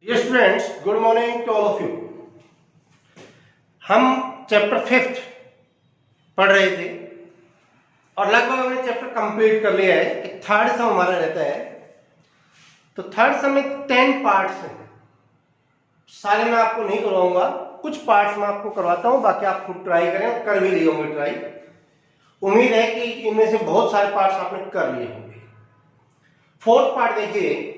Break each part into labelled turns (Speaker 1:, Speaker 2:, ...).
Speaker 1: Dear students, good morning to all of you. हम chapter 5 पढ़ रहे थे और लगभग हमने चैप्टर कंप्लीट कर लिया है। एक थर्ड सम हमारा रहता है, तो थर्ड सम में 10 पार्ट्स हैं। सारे मैं आपको नहीं करवाऊंगा, कुछ पार्ट्स मैं आपको करवाता हूं, बाकी आप खुद ट्राई करें और कर भी लिए होंगे ट्राई। उम्मीद है कि इनमें से बहुत सारे पार्ट्स आपने कर लिए होंगे। फोर्थ पार्ट देखिए,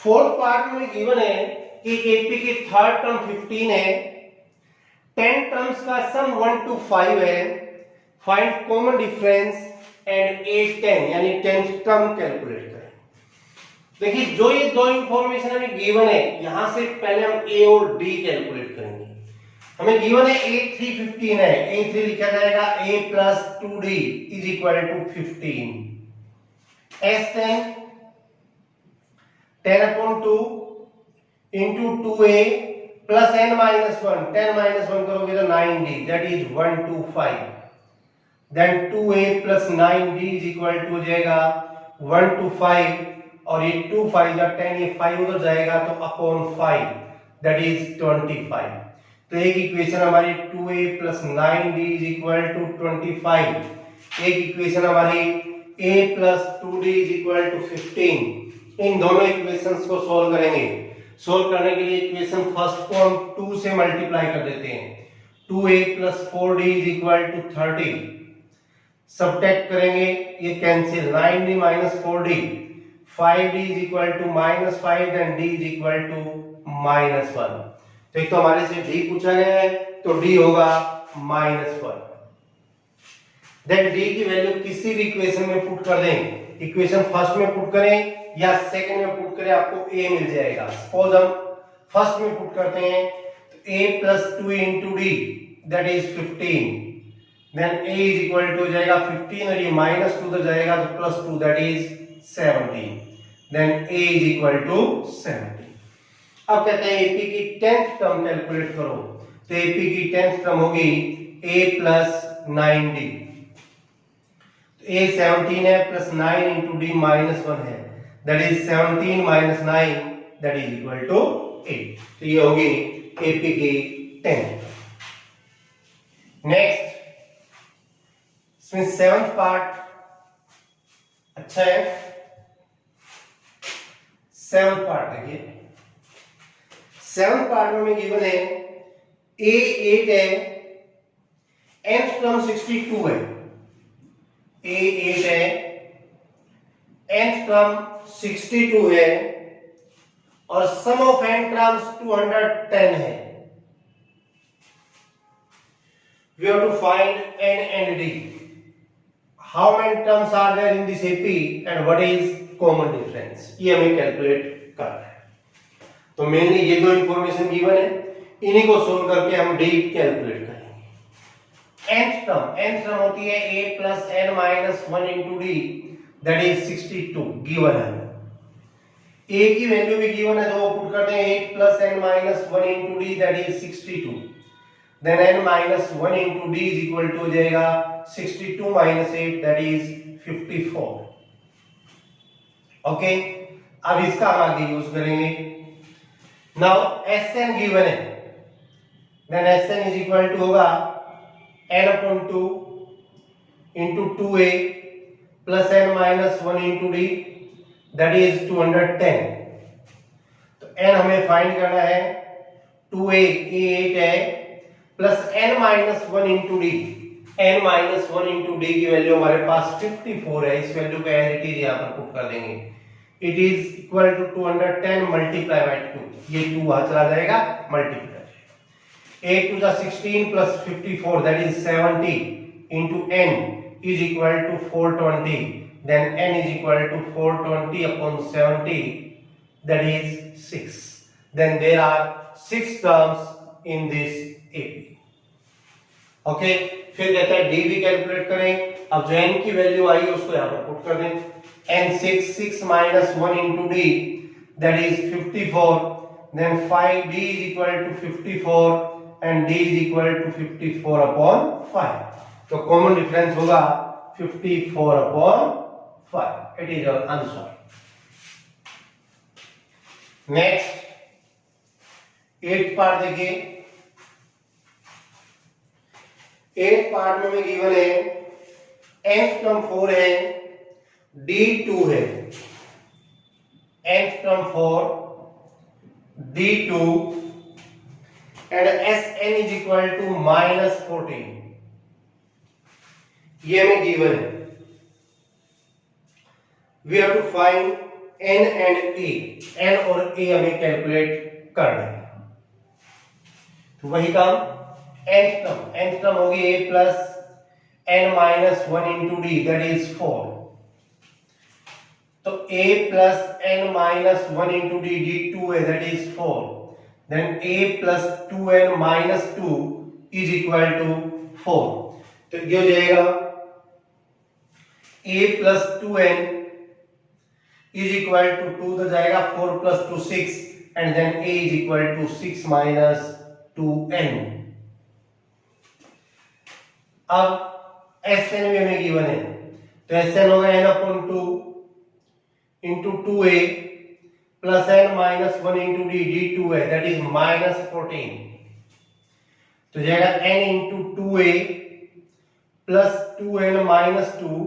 Speaker 1: फोर्थ पार्ट में गिवन है कि एपी की थर्ड टर्म 15 है, 10 टर्म्स का सम 1 to 5 है, फाइंड कॉमन डिफरेंस एंड 8 10 यानी 10th टर्म कैलकुलेट करें। देखिए, जो ये दो इंफॉर्मेशन हमें गिवन है, यहां से पहले हम ए और डी कैलकुलेट करेंगे। हमें गिवन है a3 15 है, a3 लिखा जाएगा a plus 2d is equal to 15, s10 10 upon 2 into 2a plus n minus 1, 10 minus 1 करोगे तो 9d, that is 1 to 5, then 2a plus 9d is equal to हो जाएगा 1 to 5, और ये 2 5 या 10, ये 5 उधर जाएगा तो upon 5, that is 25। तो एक इक्वेशन हमारी 2a plus 9d is equal to 25, एक इक्वेशन हमारी a plus 2d is equal to 15। इन दोनों इक्वेशंस को सॉल्व करेंगे। सॉल्व करने के लिए इक्वेशन फर्स्ट को हम 2 से मल्टीप्लाई कर देते हैं। 2a plus 4d is equal to 30, subtract करेंगे, ये cancel, 9d minus 4d, 5d is equal to minus 5, then d is equal to minus 1। तो एक तो हमारे से d पूछा गया है, तो d होगा -1। देन d की वैल्यू किसी भी इक्वेशन में पुट कर दें, इक्वेशन फर्स्ट में पुट करें या सेकंड में पुट करें, आपको a मिल जाएगा। सपोज हम फर्स्ट में पुट करते हैं तो a plus 2 into d that is 15, then a is equal to हो जाएगा 15 और ये -2 उधर जाएगा तो +2 that is 17, then a is equal to 17। अब कहते हैं AP की 10th टर्म कैलकुलेट करो, तो AP की 10th टर्म होगी a plus 9d, तो a 17 है प्लस 9 into d -1 है, that is 17 minus 9 that is equal to 8। तो ये होगी AP की 10th। नेक्स्ट, इसमें 7th पार्ट अच्छा है। 7th पार्ट देखिए, 7th पार्ट में गिवन है a 8 है, nth टर्म 62 है, a 8 है, nth टर्म 62 है और सम ऑफ n टर्म्स 210 है। We have to find n and d. How many terms are there in this AP and what is common difference? ये हमें कैलकुलेट करना है। तो मेनली ये दो इंफॉर्मेशन गिवन है, इन्हीं को सोल्व करके हम d कैलकुलेट करेंगे। nth टर्म होती है a plus n minus 1 into d, that is 62 given है। a की वैल्यू भी गिवन है, तो वो पुट करते हैं 8 plus n minus 1 into d, that is 62, then n minus 1 into d is equal to हो जाएगा 62 minus 8, that is 54। ओके, अब इसका हम आगे यूज करेंगे। नाउ sn गिवन है, then sn is equal to होगा n upon 2 into 2a plus n minus 1 into d, that is 210। तो n हमें फाइंड करना है, 2a a 8 है plus n minus 1 into d, n minus 1 into d की value हमारे पास 54 है। इस वैल्यू को एज इट इज यहां पर पुट कर देंगे। It is equal to 210 multiply by 2, ये 2 वहां चला जाएगा, multiply 8 to the 16 plus 54, that is 70 into n is equal to 420, then n is equal to 420 upon 70, that is 6। then there are 6 terms in this AP। Okay, फिर कहता है d भी calculate करें। अब जो n की वैल्यू आई है उसको यहां पर पुट कर दें, n 6 minus 1 into d, that is 54, then 5d is equal to 54 and d is equal to 54 upon 5। तो कॉमन डिफरेंस होगा 54 upon 5। It is our answer. Next, 8 part देखिए, 8 पार्ट में गिवन है nth टर्म 4 है, d2 है, nth term 4 d2 and Sn is equal to -14, ये हमें given है। We have to find n and a, n और a हमें कैलकुलेट करना है। तो वही काम, nth टर्म होगी a plus n minus 1 into d that is 4। तो a plus n minus 1 into d d2 है that is 4, then a plus 2n minus 2 is equal to 4। तो ये हो जाएगा a plus 2n is equal to 2 तो जाएगा 4 plus 2 6 and then a is equal to 6 minus 2n। अब Sn भी हमें गिवन है, तो Sn होगा n upon 2 into 2a plus n minus 1 into d d2 है दैट इज माइनस 14। तो जाएगा n into 2a plus 2n minus 2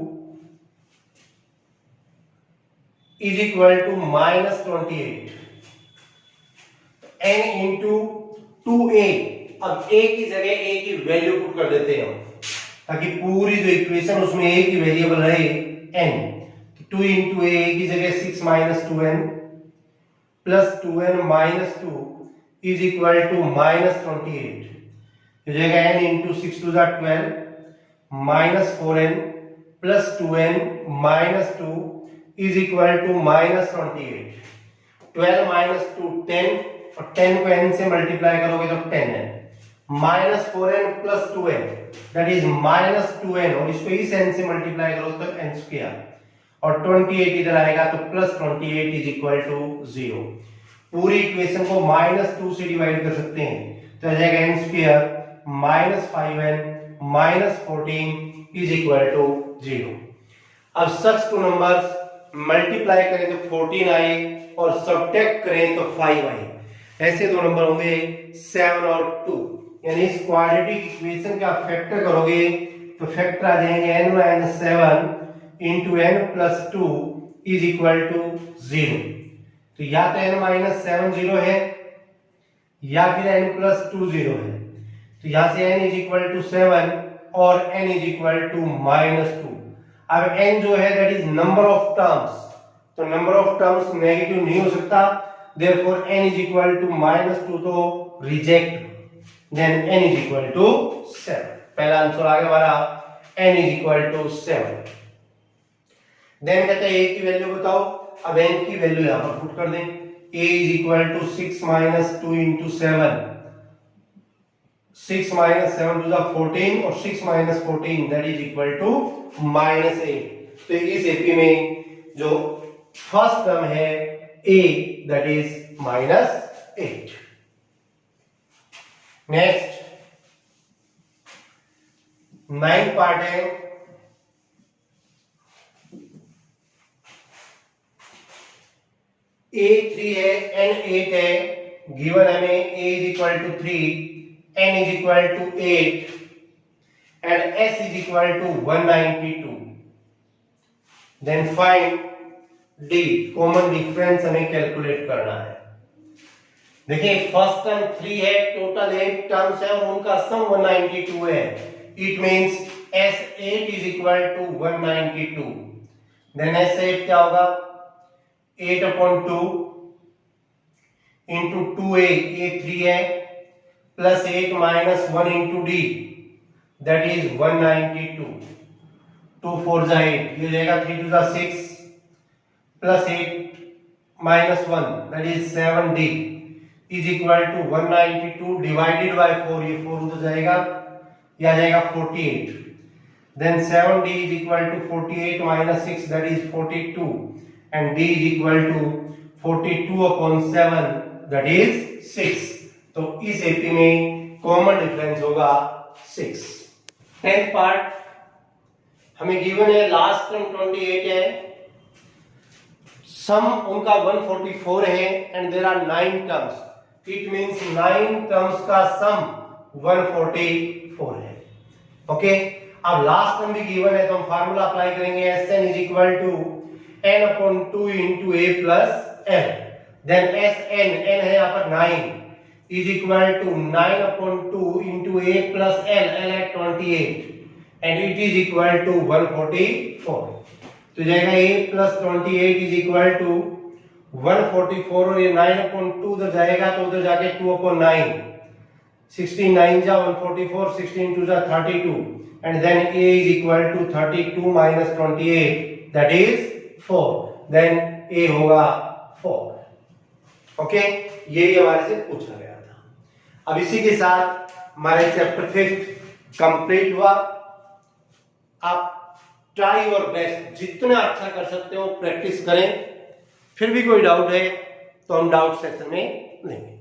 Speaker 1: is equal to minus 28। n into 2a, अब a की जगह a की वैल्यू पुट कर देते हैं हम, ताकि पूरी जो इक्वेशन उसमें a की वेरिएबल रहे n। तो 2 इंटू a की जगह 6 minus 2n plus 2n minus 2 is equal to minus 28। हो जाएगा n into 6 two 12 minus 4n plus 2n minus 2 is equal to minus 28। 12 minus 2 10 और 10 को n से मल्टीप्लाई करोगे तो 10 है, minus 4n plus 2n that is minus 2n और इसको इस n से मल्टीप्लाई करो तो n स्क्वायर और 28 इधर आएगा तो प्लस 28 इज इक्वल टू 0। पूरी इक्वेशन को माइनस 2 से डिवाइड कर सकते हैं तो आ जाएगा n square minus 5n minus 14 is equal to 0। अब सच टू नंबर्स मल्टीप्लाई करें तो 14 आए और सब्ट्रैक्ट करें तो 5 आए। ऐसे दो नंबर होंगे 7 और 2, यानी इस क्वाड्रेटिक इक्वेशन का फैक्टर करोगे तो फैक्टर आ जाएंगे n - 7 into n plus 2 is equal to 0। तो या तो n - 7 0 है या फिर n प्लस 2 0 है। तो यहां से n इज इक्वल टू 7 और n इज इक्वल टू -2। अब n जो है that is number of terms, तो नंबर ऑफ टर्म्स नेगेटिव नहीं हो सकता, therefore n is equal to -2 तो reject, then n is equal to 7। पहला आंसर आ गया हमारा n इज इक्वल टू 7। देन कहते हैं a की वैल्यू बताओ। अब n की वैल्यू यहां पर पुट कर दें, a is equal to 6 minus 2 into 7, 6 minus 7 two 14 और 6 minus 14 that is equal to -8। तो इस एपी में जो फर्स्ट टर्म है a that is -8। Next 9 part है, a 3 है n 8 है, गिवन हमें a is equal to 3 n is equal to 8 and s is equal to 192, then find d common difference हमें कैलकुलेट करना है। देखिए फर्स्ट टर्म 3 है, टोटल 8 टर्म्स है और उनका सम 192 है, it means s8 is equal to 192, then s8 क्या होगा 8/2 into 2a, a3 है plus 8 minus 1 into d that is 192, 2 4 जा 8, ये जाएगा 3 2 जा 6 plus 8 minus 1 that is 7d is equal to 192 divided by 4, ये 4 उधर जाएगा, ये आ जाएगा 48, then 7d is equal to 48 minus 6 that is 42 and d is equal to 42/7 that is 6। तो इस एपी में कॉमन डिफरेंस होगा 6। 10th पार्ट हमें गिवन है, लास्ट टर्म 28 है, सम उनका 144 है and there are 9 terms. It means 9 terms का सम 144 है। ओके, अब लास्ट टर्म भी गिवन है तो हम फार्मूला अप्लाई करेंगे Sn is equal to n upon 2 into a plus l। Then Sn, n है यहाँ पर 9 is equal to 9 upon 2 into a plus l, l है 28 and it is equal to 144। तो जाएगा a plus 28 is equal to 144 और ये 9 upon 2 उधर जाएगा तो उधर जाके 2 अपॉन 9, 16 9 जा 144, 16 2 जा 32 and then a is equal to 32 minus 28 that is 4, then a होगा 4। ओके, यही हमारे से पूछा गया था। अब इसी के साथ हमारे चैप्टर 5 कंप्लीट हुआ। आप ट्राई और बेस्ट जितना अच्छा कर सकते हो प्रैक्टिस करें। फिर भी कोई डाउट है तो हम डाउट सेक्शन में लेंगे।